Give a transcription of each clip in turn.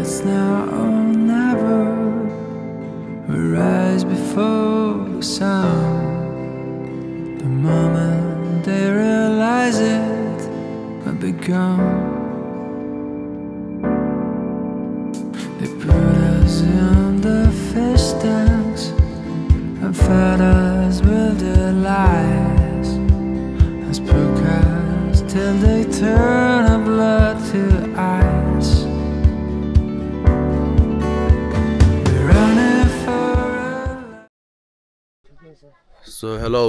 It's now or never. We rise before the sun. The moment they realize it, we'll be gone. They put us in the fish tanks and fed us with their lies. As broadcast till they turn our blood to ice. We're running for our lives. So hello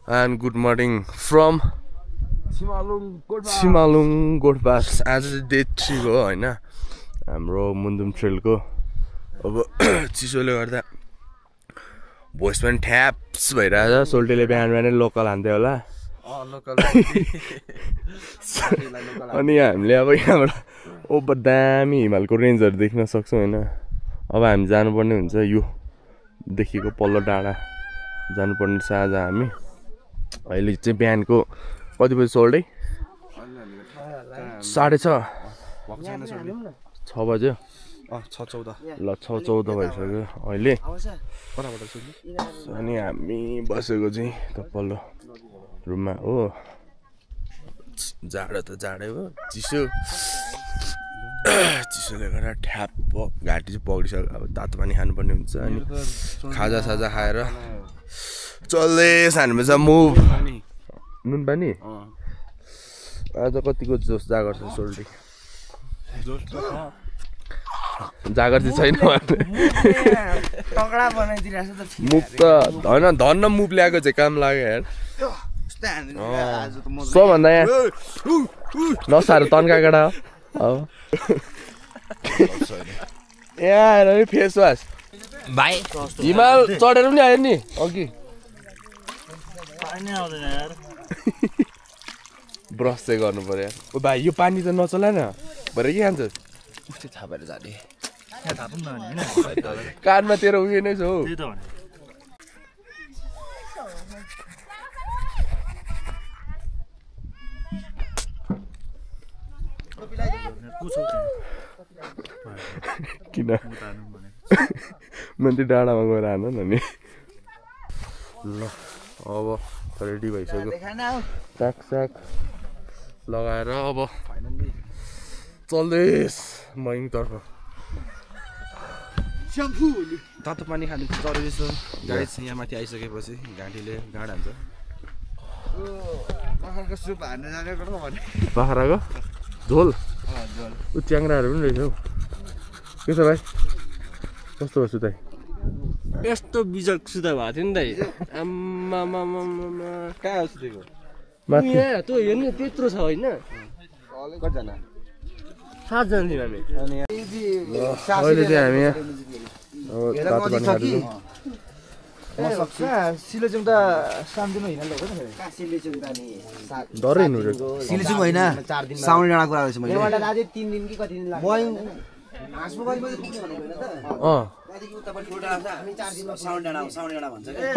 and good morning from Chimalung Goldbass. आज day 3 हो हैन हाम्रो मुन्दुम ट्रेलको। अब चिसोले गर्दा voice पनि ठ्याप्स भइरहेछ। सोल्टेले बिहान बिहानै लोकल हान्दै होला। अनि हामीले अब यहाँबाट ओभर दामी हिमालको रेन्जहरू देख्न सक्छौँ हैन। अब हामी जानुपर्ने हुन्छ यो देखिको पल्लो डाँडा जानुपर्ने छ आज हामी। अहिले चाहिँ बिहानको कति बजी सोल्टै 6:30 6 बज्यो। 6:14 ल 6:14 भइसक्यो अहिले। अनि हामी बसेको चाहिँ त पल्लो रुममा हो। जाडो त जाडै हो, चिसो चिसोले गर्दा ठ्याप घाँटी चाहिँ पक्रिसक्यो। अब तातो पानी खानुपर्ने हुन्छ। अनि खाजा साजा खाएर चल्दैछ हामीमा मुभ। नुन पानी आज कतिको जोस जागर छ सोल्टी? जागर चाहिँ छैन। मुभ त होइन धन्न मुभ ल्याएको चाहिँ काम लाग्यो यार। सबभन्दा यहाँ नसाहरू तन्का केटा हो। यहाँ आएर नि फेस वास भाइ हिमाल चढेर पनि आयो नि अघि। ब्रस चाहिँ गर्नु पर्यो यार। ओ भाइ यो पानी त नचला न भरे के खान्छ? उस्तै थाहा भएर जाने कानमा तेरो उयो नै छ हौ। किन मन्त्री डाँडामा गएर हान न नि। ल अब रेडी भइसक्यो। साग साग लगाएर अब चल्दैछ मयङतर्फ। तातो पानी खानु जरुरी छ गाइस। यहाँ माथि आइसकेपछि घाँटीले गाड हान्छ। बाख्राको सुप हान्न जानेको भने बाख्राको झोल उ च्याङ्राहरू पनि रहेछ हौ। के छ भाइ कस्तो भयो सुताइ? यस्तो बिजक सुता भएको थियो नि दाइ। आम्मा कहाँ हो सुतेको? माथि यहाँ तँ हेर्नु त्यत्रो छ होइन? कतिजना? 7 जना थियौँ हामी। अहिले चाहिँ हामी यहाँ अब तातो पानी खाँदैछौँ। सिलेचुङ त सामदिनो हिँड्न लाग्यो नि। डरै हिँड्नु रहेछ। सिलेचुङ होइन साउनी डाँडा कुरा रहेछ मैले। यहाँबाट राजे 3 दिन कि कति दिन लाग्यो?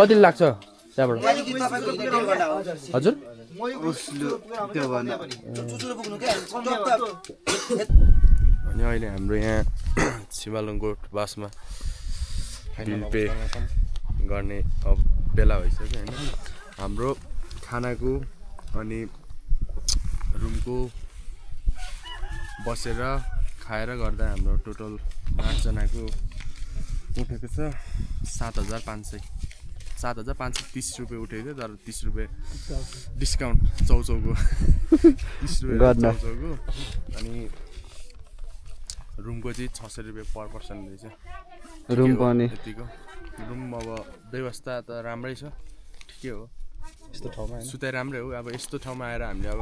कति लाग्छ त्यहाँबाट? हजुर अनि अहिले हाम्रो यहाँ छिमालुङको बासमा बिल पे गर्ने अब बेला भइसक्यो होइन। हाम्रो खानाको अनि रुमको बसेर खाएर गर्दा हाम्रो टोटल 8 जनाको उठेको छ 7,530 रुपियाँ उठेको थियो। तर 30 रुपियाँ डिस्काउन्ट चौचौको 30 रुपियाँ चौचौको। अनि रुमको चाहिँ 600 रुपियाँ पर पर्सन रहेछ। रुम पनि यतिको। रुम अब व्यवस्था त राम्रै छ, ठिकै हो। यस्तो ठाउँमा सुताइ राम्रै हो। अब यस्तो ठाउँमा आएर हामीले अब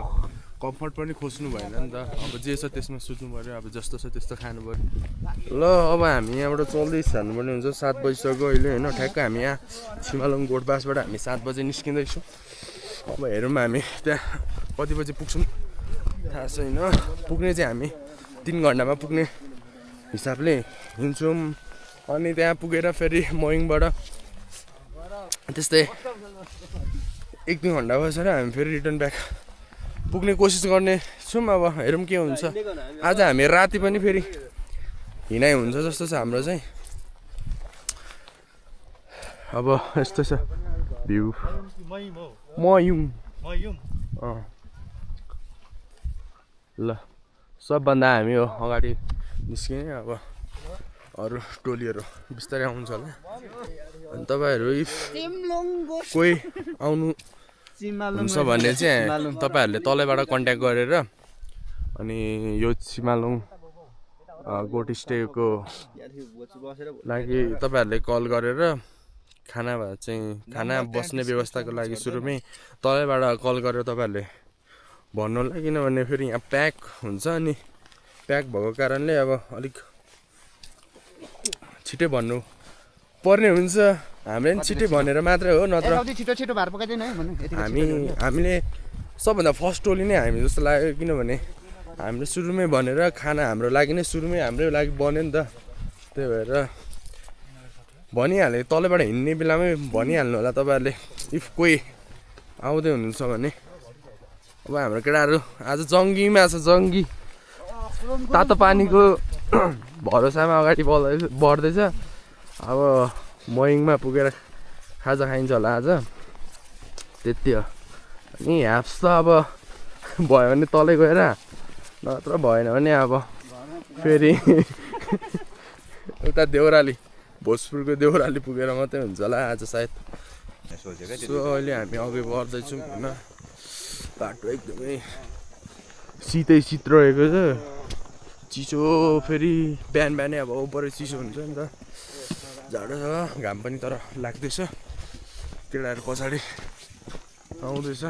कम्फर्ट पनि खोज्नु भएन नि त। अब जे छ त्यसमा सुत्नु पऱ्यो। अब जस्तो छ त्यस्तो खानु पऱ्यो। ल अब हामी यहाँबाट चल्दै जानुपर्ने हुन्छ। 7 बजिसक्यो अहिले होइन। ठ्याक्क हामी यहाँ छिमालुङ गोठबासबाट हामी 7 बजे निस्किँदैछौँ। अब हेरौँ हामी त्यहाँ कति बजी पुग्छौँ थाहा छैन। पुग्ने चाहिँ हामी 3 घन्टामा पुग्ने हिसाबले हिँड्छौँ। अनि त्यहाँ पुगेर फेरि मयङबाट त्यस्तै 1-2 घन्टा बसेर हामी फेरि रिटर्न ब्याक पुग्ने कोसिस गर्ने छौँ। अब हेरौँ के हुन्छ। आज हामी राति पनि फेरि हिँडाइ हुन्छ जस्तो छ हाम्रो चाहिँ। अब यस्तो छ भ्यू। ल सबभन्दा हामी हो अगाडि निस्किने। अब अरू टोलीहरू बिस्तारै आउँछ होला। अनि तपाईँहरू इफ कोही आउनु हुन्छ भने चाहिँ तपाईँहरूले तलैबाट कन्ट्याक्ट गरेर अनि यो सिमालुङ गोट स्टेको लागि तपाईँहरूले कल गरेर खाना बस्ने व्यवस्थाको लागि सुरुमै तलैबाट कल गरेर तपाईँहरूले भन्नु होला। किनभने फेरि यहाँ प्याक हुन्छ अनि प्याक भएको कारणले अब अलिक छिटै भन्नु पर्ने हुन्छ। हामीले पनि छिटै भनेर मात्रै हो, नत्र हामीले सबभन्दा फर्स्ट टोली नै हामी जस्तो लाग्यो। किनभने हामीले सुरुमै भनेर खाना हाम्रो लागि नै सुरुमै हाम्रै लागि बन्यो नि त। त्यही भएर भनिहालेँ, तलबाट हिँड्ने बेलामै भनिहाल्नु होला तपाईँहरूले इफ कोही आउँदै हुनुहुन्छ भने। अब हाम्रो केटाहरू आज जङ्गीमा छ, जङ्गी तातो पानीको भरोसामा अगाडि बढ्दैछ। अब मयङमा पुगेर खाजा खाइन्छ होला आज, त्यति हो। अनि ह्याप्स त अब भयो भने तलै गएर, नत्र भएन भने अब फेरि उता देउराली, भोजपुरको देउराली पुगेर मात्रै हुन्छ होला आज सायद। सो अहिले हामी अघि बढ्दैछौँ होइन। बाटो एकदमै शीत रहेको छ, चिसो। फेरि बिहानै अब उपरै चिसो हुन्छ नि त, जाडो छ, घाम पनि तर लाग्दैछ। केटाहरू पछाडि आउँदैछ।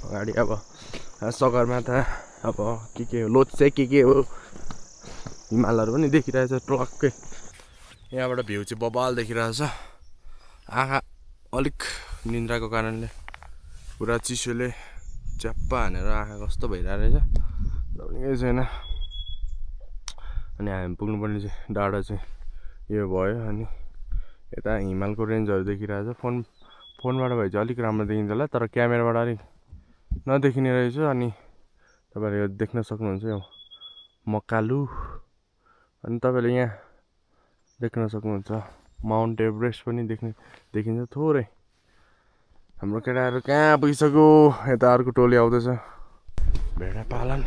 अगाडि अब सगरमाथा, अब के हो लोत्से के हो, हिमालहरू पनि देखिरहेछ टक्कै। यहाँबाट भ्यू चाहिँ बबाल देखिरहेछ। आँखा अलिक निन्द्राको कारणले पुरा चिसोले च्याप्पा हानेर आँखा कस्तो भइरहेको रहेछ, केही छैन। अनि हामी पुग्नुपर्ने चाहिँ डाँडा चाहिँ यो भयो। अनि यता हिमालको रेन्जहरू देखिरहेछ। फोनबाट भए चाहिँ अलिक राम्रो देखिन्छ होला, तर क्यामेराबाट अलिक नदेखिने रहेछ। अनि तपाईँले यो देख्न सक्नुहुन्छ यो मकालु। अनि तपाईँले यहाँ देख्न सक्नुहुन्छ माउन्ट एभरेस्ट पनि देखिन्छ थोरै। हाम्रो केटाहरू कहाँ पुगिसक्यो, यता अर्को टोली आउँदैछ। भेडा पालन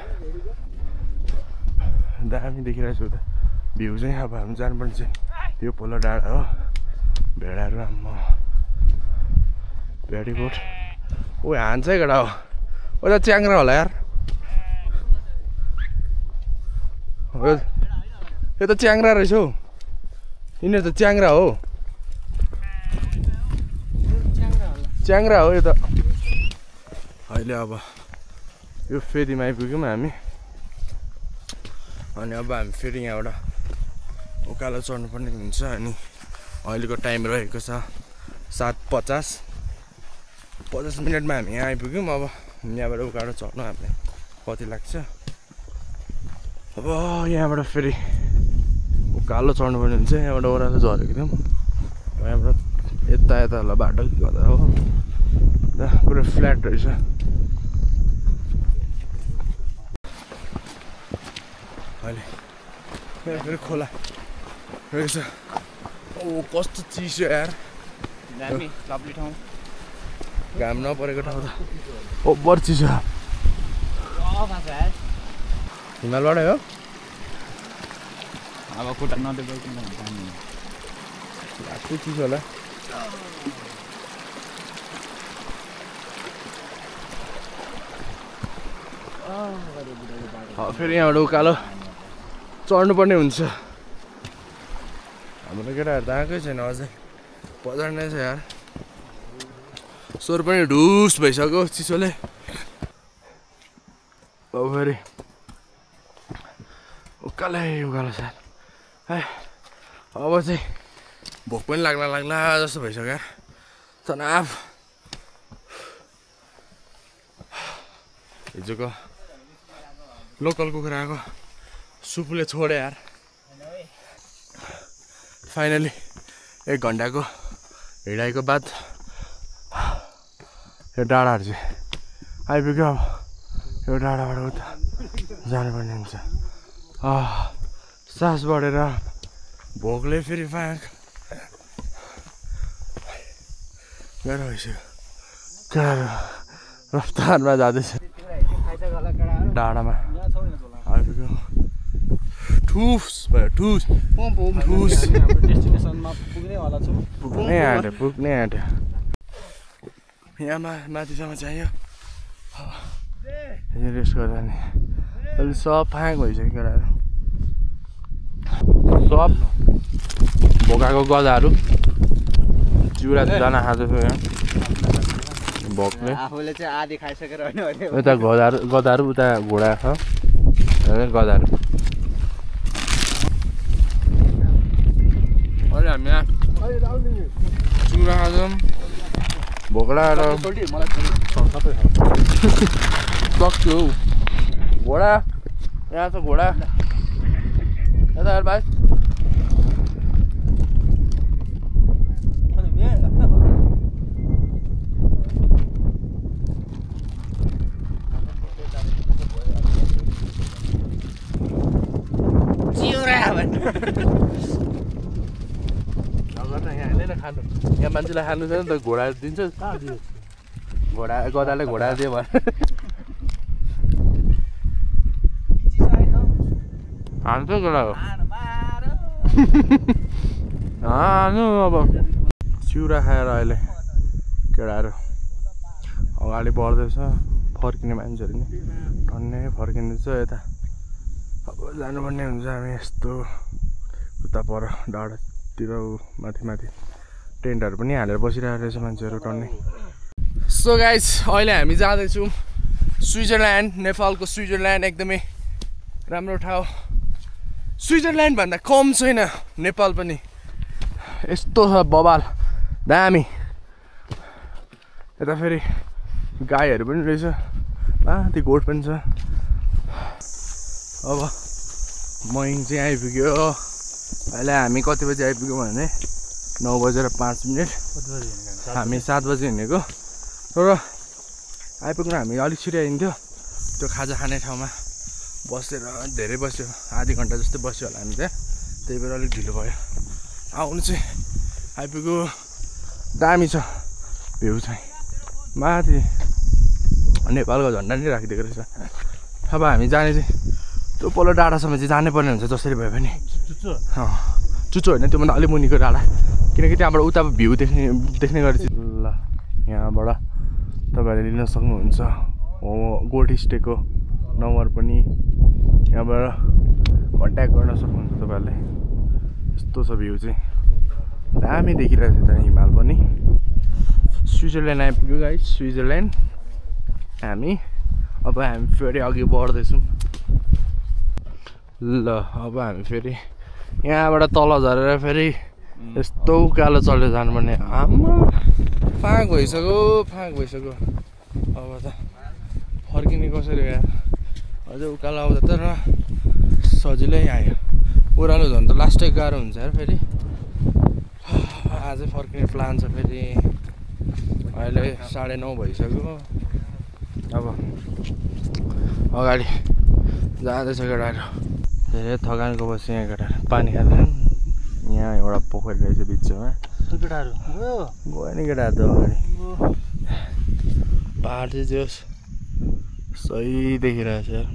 दामी देखिरहेछ उता भ्यू चाहिँ। अब हामी जानुपर्ने चाहिँ यो पोलो डाँडा हो। भेडाहरू आम्मा भेडी गोठ ओ हान्छ है केटा हो। ओ त च्याङ्रा होला यार, यो त च्याङ्रा रहेछ हौ। यिनीहरू त च्याङ्रा हो, च्याङ्रा हो यो त। अहिले अब यो फेदीमा आइपुग्यौँ हामी। अनि अब हामी फेरि यहाँबाट उकालो चढ्नुपर्ने हुन्छ। अनि अहिलेको टाइम रहेको छ 7:50। 50 मिनटमा हामी यहाँ आइपुग्यौँ। अब यहाँबाट उकालो चढ्नु हामीलाई कति लाग्छ। अब यहाँबाट फेरि उकालो चढ्नुपर्ने हुन्छ। यहाँबाट ओह्रालो झरेको थियौँ, यहाँबाट यता होला बाटो गर्दा हो, पुरा फ्ल्याट रहेछ। अहिले यहाँ फेरि खोला रहेछ। ओ कस्तो चिसो यार, दामी लभली ठाउँ। घाम नपरेको ठाउँ त ओभर चिसो। हिमालबाटै हो। अब खुट्टा नदेखाइकन लाग्छ चिसो होला। फेरि यहाँबाट उकालो चढ्नुपर्ने हुन्छ। हाम्रो केटाहरू त आएकै छैन अझै, पजाड्नै छ यार। स्वर पनि ढुस भइसक्यो चिसोले। अब फेरि उकालो सार। अब चाहिँ भोक पनि लाग्ला जस्तो भइसक्यो यार, तनाव। हिजोको लोकल कुखुराको सुपले छोडे यार। फाइनली 1 घन्टाको हिँडाइको बाद यो डाँडाहरू चाहिँ आइपुग्यो। अब यो डाँडाबाट उता जानुपर्ने हुन्छ। सास बढेर भोकले फेरि फ्याँक गाह्रो भइसक्यो गाह्रो रफ्तारमा जाँदैछ डाँडामा आइपुग्यो ठुस भयो ठुस ठुस डेस्टिनेसनमा पुग्नेवाला छौँ पुग्नै आँट्यो यहाँ माथिसम्म चाहियो रेस्ट गर्दा नि अहिले सब फ्याँक भइसक्यो केटाहरू सब भोकाको गदाहरू चिउरा दाना खाँदैछ यहाँ भोकले आफूले चाहिँ आधी खाइसकेर होइन उता गदाहरू उता घोडा छ गदाहरू अहिले हामी यहाँ चिउरा खाँछौँ भोक लागेर सक्यो हौ घोडा यहाँ छ घोडा यता भाइ खानु यहाँ मान्छेलाई खानु छैन त घोडा दिन्छ घोडा गदाले घोडा दियो भने हाल्छ घोडा हो हाल्नु अब चिउरा खाएर अहिले केटाहरू अगाडि बढ्दैछ फर्किने मान्छेहरू नि टन्नै फर्किँदैछ यता अब जानुपर्ने हुन्छ हामी यस्तो उता पर डाँडातिर माथि टेन्टहरू पनि हालेर बसिरहेको रहेछ मान्छेहरू टन्नै सो गाइस अहिले हामी जाँदैछौँ स्विजरल्यान्ड नेपालको स्विजरल्यान्ड एकदमै राम्रो ठाउँ स्विजरल्यान्ड भन्दा कम छैन नेपाल पनि यस्तो छ बबाल दामी यता फेरि गाईहरू पनि रहेछ माथि गोठ पनि छ अब मयङ चाहिँ आइपुग्यो अहिले हामी कति बजी आइपुग्यौँ भने 9:05 हामी 7 बजी हिँडेको तर आइपुग्नु हामी अलिक छिटो आइन्थ्यो त्यो खाजा खाने ठाउँमा बसेर धेरै बस्यो आधी घन्टा जस्तो बस्यो होला हामी त्यहाँ त्यही भएर अलिक ढिलो भयो आउनु चाहिँ आइपुग्यो दामी छ भ्यू चाहिँ माथि नेपालको झन्डा नि राखिदिएको रहेछ अब हामी जाने चाहिँ त्यो पल्लो डाँडासम्म चाहिँ जानै पर्ने हुन्छ जसरी भए पनि चुचो होइन त्योभन्दा अलिक मुनिको डाँडा किनकि त्यहाँबाट उता भ्यू देख्ने गरेपछि ल यहाँबाट तपाईँहरूले लिन सक्नुहुन्छ गोठ स्टेको नम्बर पनि यहाँबाट कन्ट्याक्ट गर्न सक्नुहुन्छ तपाईँहरूले यस्तो छ भ्यू चाहिँ दामी देखिरहेको छ त हिमाल पनि स्विजरल्यान्ड आइपुग्यो गाइस स्विजरल्यान्ड हामी अब हामी फेरि अघि बढ्दैछौँ ल अब हामी फेरि यहाँबाट तल झरेर फेरि यस्तो उकालो चलेर जानुपर्ने आमा फाँक भइसक्यो अब त फर्किने कसरी यार अझै उकालो आउँदा त र सजिलै आयो ओह्रालो झन् त लास्टै गाह्रो हुन्छ यार फेरि आजै फर्किने प्लान छ फेरि अहिले 9:30 भइसक्यो अब अगाडि जाँदैछ केटाहरू धेरै थकानको बस्छ यहाँ केटाहरू पानी खाँदैन यहाँ एउटा पोखरी रहेछ बिचमा केटाहरू गयो नि केटाहरू त अगाडि पाहाड चाहिँ जोस् सही देखिरहेछ यार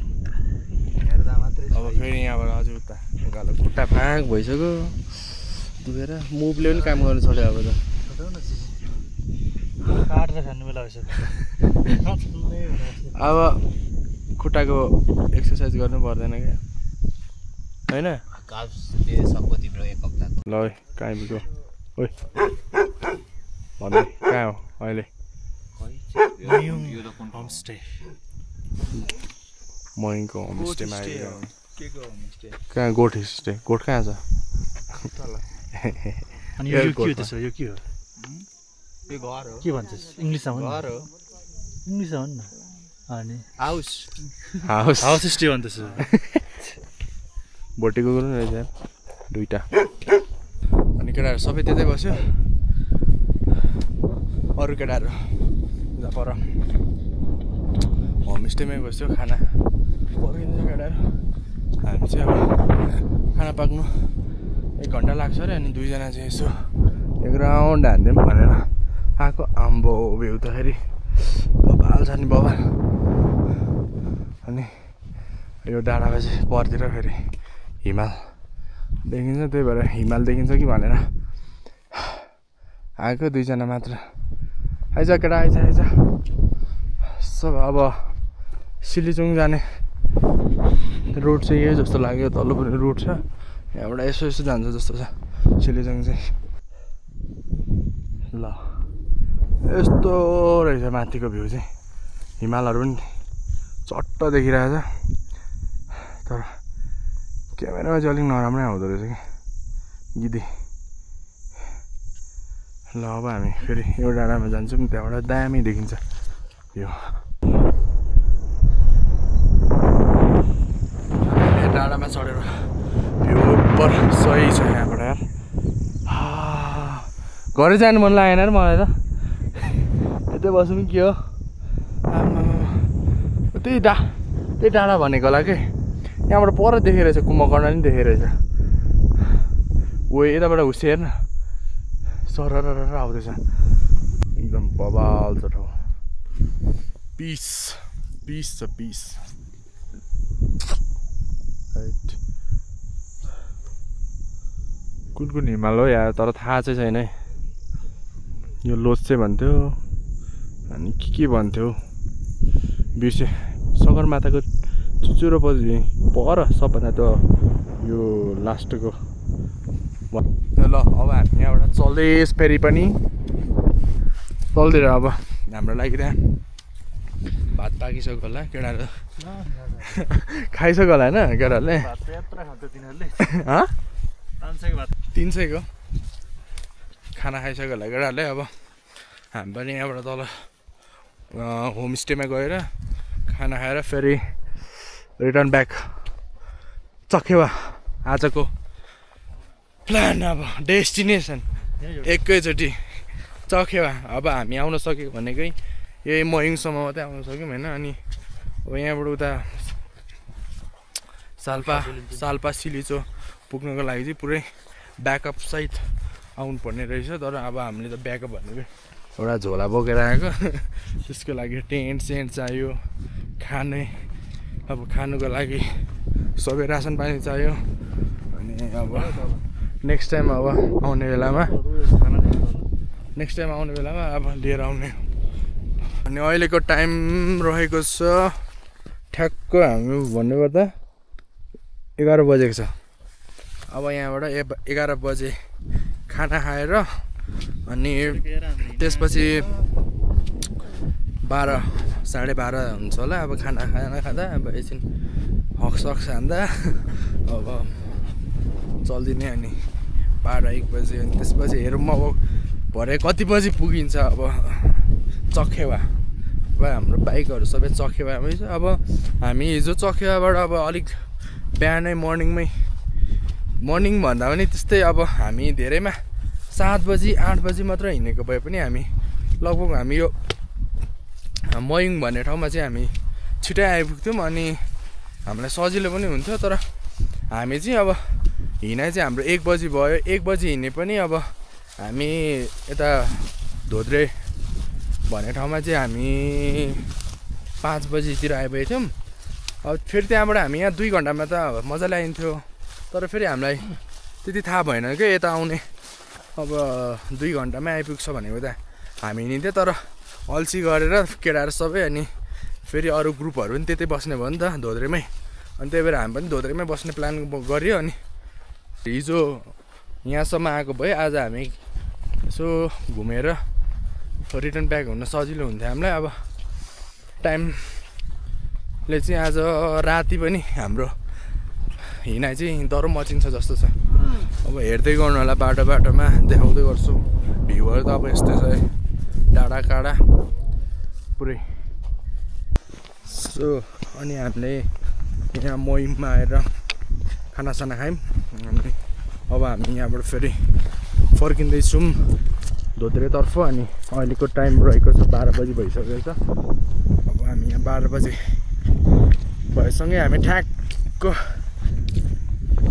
अब फेरि यहाँबाट अझै उता उकालो खुट्टा फ्याँक भइसक्यो दुखेर मुभले पनि काम गर्नु छोड्यो अब त काटेर खानु बेला भइसक्यो अब खुट्टाको एक्सर्साइज गर्नु पर्दैन क्या होइन ल कहाँ आइपुग्यो ओइ भन्दै कहाँ हो अहिले मयङको होमस्टेमा आइपुग्यो कहाँ गोठ स्टे गोठ कहाँ छ अनि यो के हो त्यसो यो के हो यो घर हो के भन्छस् इङ्ग्लिसमा घर हो इङ्ग्लिसमा भन् न अनि हाउस स्टे भन्छ भोटेको गर्नु रहेछ यार दुईटा अनि केटाहरू सबै त्यतै बस्यो अरू केटाहरू उता पर होमस्टेमै बस्यो खाना पर्खिन्छ केटाहरू हामी चाहिँ अब खाना पाक्नु 1 घन्टा लाग्छ अरे अनि दुईजना चाहिँ यसो एक राउन्ड हान्दिउँ भनेर आएको। आम्बो भ्यू त फेरि बबाल छ नि बबाल। अनि यो डाँडामा चाहिँ परतिर फेरि हिमाल देखिन्छ, त्यही भएर हिमाल देखिन्छ कि भनेर आएको दुईजना मात्र। आइज केटा आइज सब। अब सिलिचुङ जाने रोड चाहिँ यही जस्तो लाग्यो, तल्लो पनि रोड छ, यहाँबाट यसो जान्छ जस्तो छ सिलिचुङ चाहिँ। ल यस्तो रहेछ माथिको भ्यू चाहिँ, हिमालहरू पनि चट्ट देखिरहेछ। तर क्यामेरामा चाहिँ अलिक नराम्रै आउँदो रहेछ कि गिदी। ल अब हामी फेरि यो डाँडामा जान्छौँ, त्यहाँबाट दामी देखिन्छ यो डाँडामा चढेर भ्यू उपर सही छ यहाँबाट यार। घरै जानु मन लागेन यार मलाई त, यतै बसौँ के हो। त्यही डाँडा भनेको होला के, यहाँबाट पर देखेरहेछ कुम्भकर्ण नि देखेरहेछ। ओ यताबाट हुसे हेर्न सरर आउँदैछ, एकदम बबाल छ ठाउँ। पिस पिस छ पिस। कुन हिमाल हो यार, तर थाहा चाहिँ छैन है। यो लोत्से भन्थ्यो अनि के भन्थ्यो बिर्से। सगरमाथाको चुचुरो पछि पर सबभन्दा त यो लास्टको। ल अब हामी यहाँबाट चल्दैछ फेरि पनि चल्दै। अब हाम्रो लागि त्यहाँ भात पाकिसक्यो होला, केटाहरू खाइसक्यो होला होइन केटाहरूले। 300 को खाना खाइसक्यो होला केटाहरूले। अब हामी पनि यहाँबाट तल होमस्टेमा गएर खाना खाएर फेरि रिटर्न ब्याक चखेवा। आजको प्लान अब डेस्टिनेसन एकैचोटि चखेवा। अब हामी आउन सक्यो भनेकै यही मयुङसम्म मात्रै आउन सक्यौँ होइन। अनि अब यहाँबाट उता साल्पा सिलिचो पुग्नको लागि चाहिँ पुरै ब्याकअप सहित आउनुपर्ने रहेछ। तर अब हामीले त ब्याकअप भनेको एउटा झोला बोकेर आएको, त्यसको लागि टेन्ट सेन्ट चाहियो, अब खानुको लागि सबै रासन पानी चाहियो। अनि अब नेक्स्ट टाइम आउने बेलामा अब लिएर आउने। अनि अहिलेको टाइम रहेको छ ठ्याक्क हामी भन्नुपर्दा 11 बजेको छ। अब यहाँबाट 11 बजे खाना खाएर अनि त्यसपछि 12 साढे 12 हुन्छ होला। अब खाना खाँदा अब एकछिन हकसक्स हान्दा अब चल्दिने। अनि 12-1 बजे अनि त्यसपछि हेरौँ अब भरे कति बजी पुगिन्छ। अब चखेवा अब हाम्रो बाइकहरू सबै चखेवामै छ। अब हामी हिजो चखेवाबाट अब अलिक बिहानै मर्निङ भन्दा पनि त्यस्तै अब हामी धेरैमा 7 बजी 8 बजी मात्र हिँडेको भए पनि हामी लगभग हामी यो मयुङ भन्ने ठाउँमा चाहिँ हामी छिटै आइपुग्थ्यौँ। अनि हामीलाई सजिलो पनि हुन्थ्यो। तर हामी चाहिँ अब हिँडाइ चाहिँ हाम्रो 1 बजी भयो। 1 बजी हिँडे पनि अब हामी यता धोद्रे भन्ने ठाउँमा चाहिँ हामी 5 बजीतिर आइपुगेको थियौँ। अब फेरि त्यहाँबाट हामी यहाँ 2 घन्टामा त मजाले आइन्थ्यो। तर फेरि हामीलाई त्यति थाहा भएन क्या यता आउने अब 2 घन्टामै आइपुग्छ भनेको त हामी हिँड्थ्यो। तर अल्छी गरेर केटाहरू सबै अनि फेरि अरू ग्रुपहरू पनि त्यतै बस्ने भयो नि त धोद्रेमै। अनि त्यही भएर हामी पनि धोद्रेमै बस्ने प्लान गऱ्यो। अनि हिजो यहाँसम्म आएको भए आज हामी यसो घुमेर रिटर्न ब्याक हुन सजिलो हुन्थ्यो हामीलाई। अब टाइमले चाहिँ आज राति पनि हाम्रो हिँडाइ चाहिँ डह्रो मचिन्छ जस्तो छ। अब हेर्दै गर्नु होला, बाटोमा देखाउँदै गर्छु भ्यूहरू त अब यस्तै छ है, डाँडा काँडा पुरै। सो अनि हामीले यहाँ मयुङमा आएर खानासाना खायौँ। अनि अब हामी यहाँबाट फेरि फर्किँदैछौँ धोद्रेतर्फ। अनि अहिलेको टाइम रहेको छ 12 बजी भइसकेको छ। अब हामी यहाँ 12 बजी भएसँगै हामी ठ्याक्क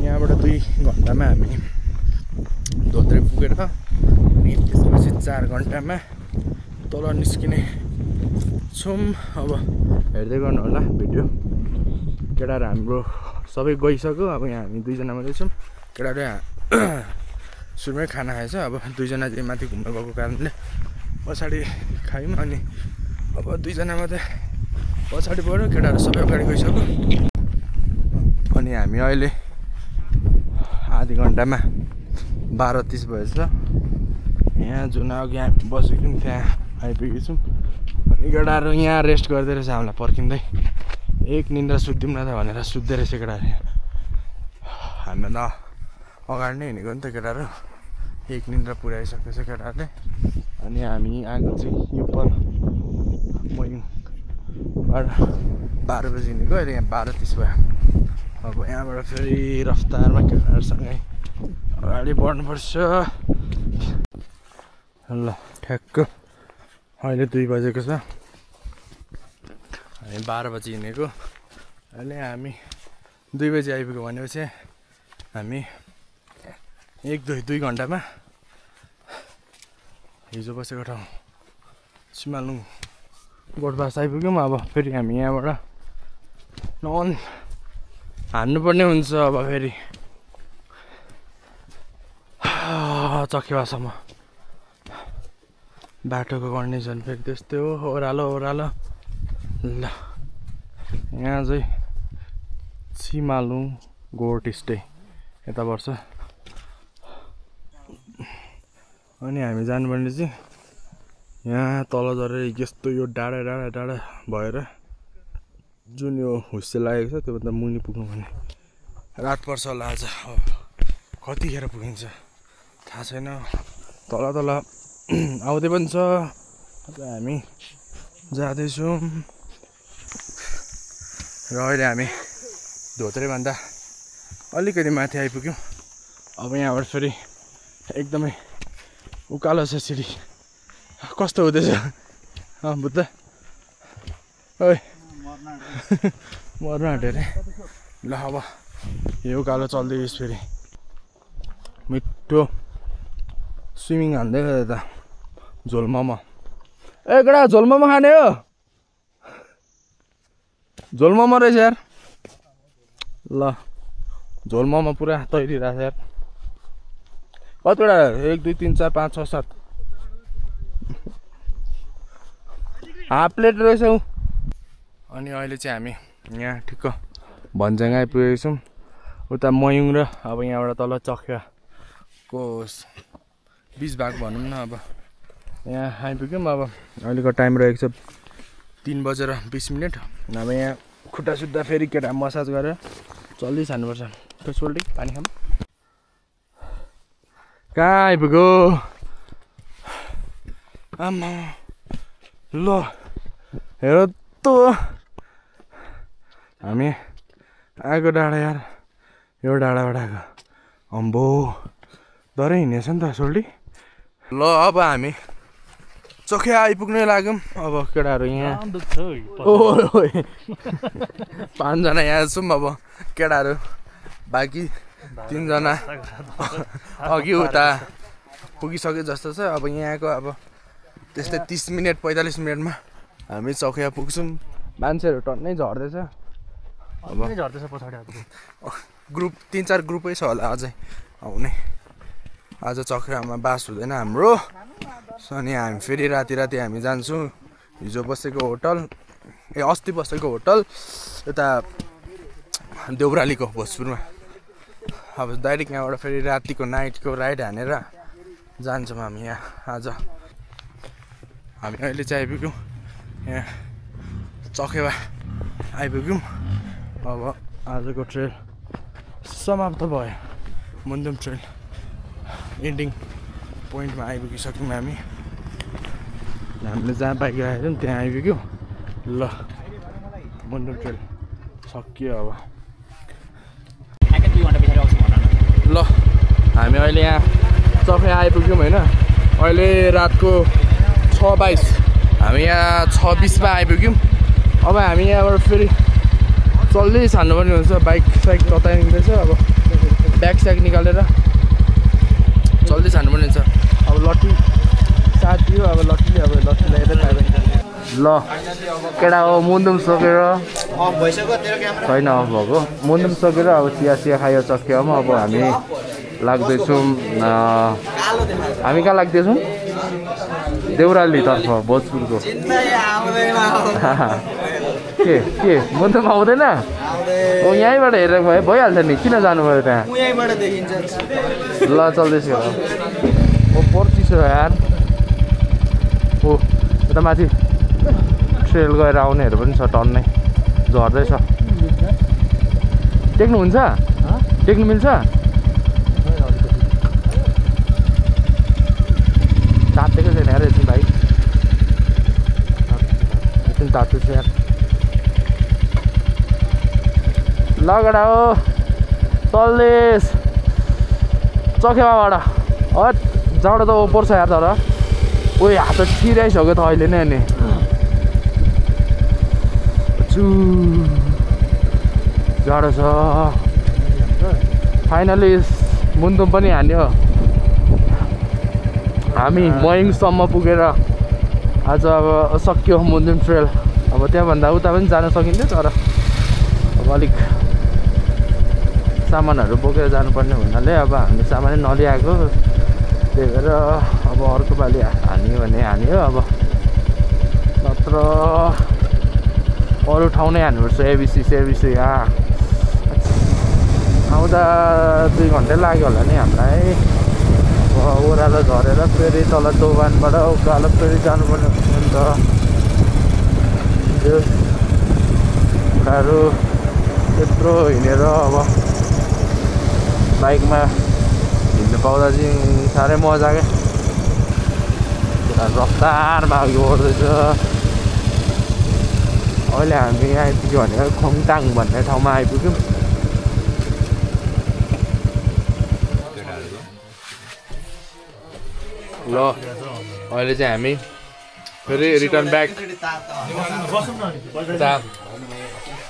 यहाँबाट 2 घन्टामा हामी धोत्रे पुगेर अनि त्यसपछि 4 घन्टामा तल निस्किने छौँ। अब हेर्दै गर्नु होला भिडियो। केटाहरू हाम्रो सबै गइसक्यो। अब यहाँ हामी 2 जना मात्रै छौँ। केटाहरू सुरुमै खाना खाएछ। अब 2 जना चाहिँ माथि घुम्न गएको कारणले पछाडि खायौँ अनि अब 2 जना मात्रै पछाडि पऱ्यो। केटाहरू सबै अगाडि गइसक्यो। अनि हामी अहिले आधी घन्टामा 12:30 भएछ। यहाँ जुन अघि हामी बसेको थियौँ त्यहाँ आइपुगेको छौँ। अनि केटाहरू यहाँ रेस्ट गर्दै रहेछ हामीलाई पर्खिँदै। एक निन्द्रा सुत्दिउँ न त भनेर सुत्दै रहेछ केटाहरू। हामी त अगाडि नै हिँडेको नि त केटाहरू। एक निन्द्रा पुऱ्याइसकेको छ केटाहरूले। अनि हामी आएको चाहिँ यो पर मयुङबाट 12 बजी हिँडेको। अहिले यहाँ 12:30 भयो। अब यहाँबाट फेरि रफ्तारमा केटाहरूसँगै अगाडि बढ्नुपर्छ। ल ठ्याक्क अहिले 2 बजेको छ। हामी 12 बजी हिँडेको। अहिले हामी 2 बजी आइपुग्यो भनेपछि हामी 1-2 घन्टामा हिजो बसेको ठाउँ सिमालुङ गोठबास आइपुग्यौँ। अब फेरि हामी यहाँबाट हान्नुपर्ने हुन्छ। अब फेरि चकेवासम्म बाटोको कन्डिसन फेरि त्यस्तै हो, ओह्रालो ओह्रालो। ल यहाँ चाहिँ सिमालुङ गोठ स्टे यता पर्छ। अनि हामी जानुपर्ने चाहिँ यहाँ तल झरेर यस्तो यो डाँडा डाँडा डाँडा भएर जुन यो हुस्से लागेको छ त्योभन्दा मुनि पुग्नु भने रात पर्छ होला। आज कतिखेर पुगिन्छ थाहा छैन। तल तल आउँदै पनि छ। हामी जाँदैछौँ र अहिले हामी धोत्रेभन्दा अलिकति माथि आइपुग्यौँ। अब यहाँबाट फेरि एकदमै उकालो छ सिडी। कस्तो हुँदैछ बुद्ध? ओइ मर्न आँट्यो अरे। ल अब यो उकालो चल्दैछ फेरि मिठो स्विमिङ हान्दै यता झोल मोमो। ए केटा झोल मोमो खाने हो? झोल मोमो रहेछ यार। ल झोल मोमो पुरा तैरिरहेछ यार। कतिवटा 1 2 3 4 5 6 7 हाफ प्लेट रहेछ। अनि अहिले चाहिँ हामी यहाँ ठिक्क भन्ज्याङ आइपुगेको छौँ। उता मयुङ र अब यहाँबाट तल चख्याको बिच भाग भनौँ न। अब यहाँ आइपुग्यौँ। अब अहिलेको टाइम रहेको छ 3:20। अब यहाँ खुट्टा सुत्दा फेरि केटा मसाज गरेर चल्दै छान्नुपर्छ। सोल्टी पानी खाऊँ। कहाँ आइपुग्यो आमा? ल हेर त हामी आएको डाँडा यार। यो डाँडाबाट आएको अम्बो डरै हिँडेछ नि त सोल्टी। ल अब हामी चोखे आइपुग्नै लाग्यौँ। अब केटाहरू यहाँ 5 जना यहाँ छौँ। अब केटाहरू बाँकी 3 जना अघि उता पुगिसके जस्तो छ। अब यहाँको अब त्यस्तै 30 मिनट 45 मिनटमा हामी चौखिया पुग्छौँ। मान्छेहरू टन्नै झर्दैछ। अब पछाडि ग्रुप 3-4 ग्रुपै छ होला अझै आउने। आज चौखियामा बास हुँदैन हाम्रो। अनि हामी फेरि राति हामी जान्छौँ हिजो बसेको होटल। अस्ति बसेको होटल यता देउरालीको भोजपुरमा। अब डाइरेक्ट यहाँबाट फेरि रातिको नाइटको राइड हानेर जान्छौँ हामी। यहाँ आज हामी अहिले चाहिँ आइपुग्यौँ यहाँ चकेवा आइपुग्यौँ। अब आजको ट्रेल समाप्त भयो। मुन्दुम ट्रेल एन्डिङ पोइन्टमा आइपुगिसक्यौँ हामी। हामीले जहाँ बाइक राखेको थियौँ त्यहाँ आइपुग्यौँ। ल मुन्दुम ट्रेल सकियो। अब ल हामी अहिले यहाँ चौखिया आइपुग्यौँ होइन। अहिले रातको 6:22। हामी यहाँ 6:20मा आइपुग्यौँ। अब हामी यहाँबाट फेरि चल्दै छान्नुपर्ने हुन्छ। बाइक साइक तताइँदैछ। अब ब्याग स्याग निकालेर चल्दै जानुपर्ने हुन्छ। अब लट्ठी साथ दियो, अब लट्ठीले अब लट्ठीलाई हेरेर ल केटा हो मुन्दुम सकेर छैन अफ भएको मुन्दुम सकेर अब चिया खायो चक्कियोमा अब हामी लाग्दैछौँ हामी कहाँ लाग्दैछौँ देउरालीतर्फ भोजपुरको के मुन्दुम आउँदैन यहीँबाट हेरेर भइहाल्छ नि किन जानु पऱ्यो त्यहाँ ल चल्दैछु ओ पर्ची छ यार ओ यता माथि ट्रेल गएर आउनेहरू पनि छ टन्नै झर्दैछ टेक्नुहुन्छ टेक्नु मिल्छ तातेको छैन यार एकछिन भाइ एकछिन तात्दैछ यार लगडा हो चल्दैछ चखेवाबाट जाँड त ओपर छ यार तर ओइ हात छिराइसक्यो त अहिले नै अनि जाडो छ फाइनली मुन्दुम पनि हान्यो हामी मयङसम्म पुगेर आज अब सक्यो मुन्दुम ट्रेल अब त्यहाँभन्दा उता पनि जान सकिन्थ्यो तर अब अलिक सामानहरू बोकेर जानुपर्ने हुनाले अब हामी सामानै नल्याएको त्यही भएर अब अर्को पालि हान्यो भने हान्यो अब नत्र अरू ठाउँ नै हान्नुपर्छ एबिसी यहाँ आउँदा 2 घन्टा लाग्यो होला नि हामीलाई ओह्रालो झरेर फेरि तल दोभानबाट उकालो फेरि जानुपर्ने हुन्छ नि त त्यो त्यत्रो हिँडेर अब बाइकमा हिँड्नु पाउँदा चाहिँ साह्रै मजा क्या रफ्तारमा अघि बढ्दैछ अहिले हामी आइपुग्यो भनेको खोङटाङ भन्ने ठाउँमा आइपुग्यौँ ल अहिले चाहिँ हामी फेरि रिटर्न ब्याक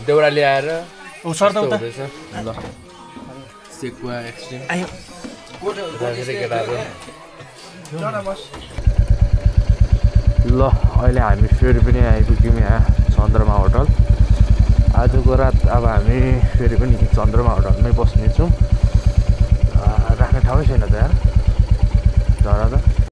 देउराली आएर हुँदैछ ल सेकुवा एक्सट्रिम ल अहिले हामी फेरि पनि आइपुग्यौँ यहाँ चन्द्रमा होटल आजको रात अब हामी फेरि पनि चन्द्रमा होटलमै बस्नेछौँ राख्ने ठाउँै छैन त यार झरा त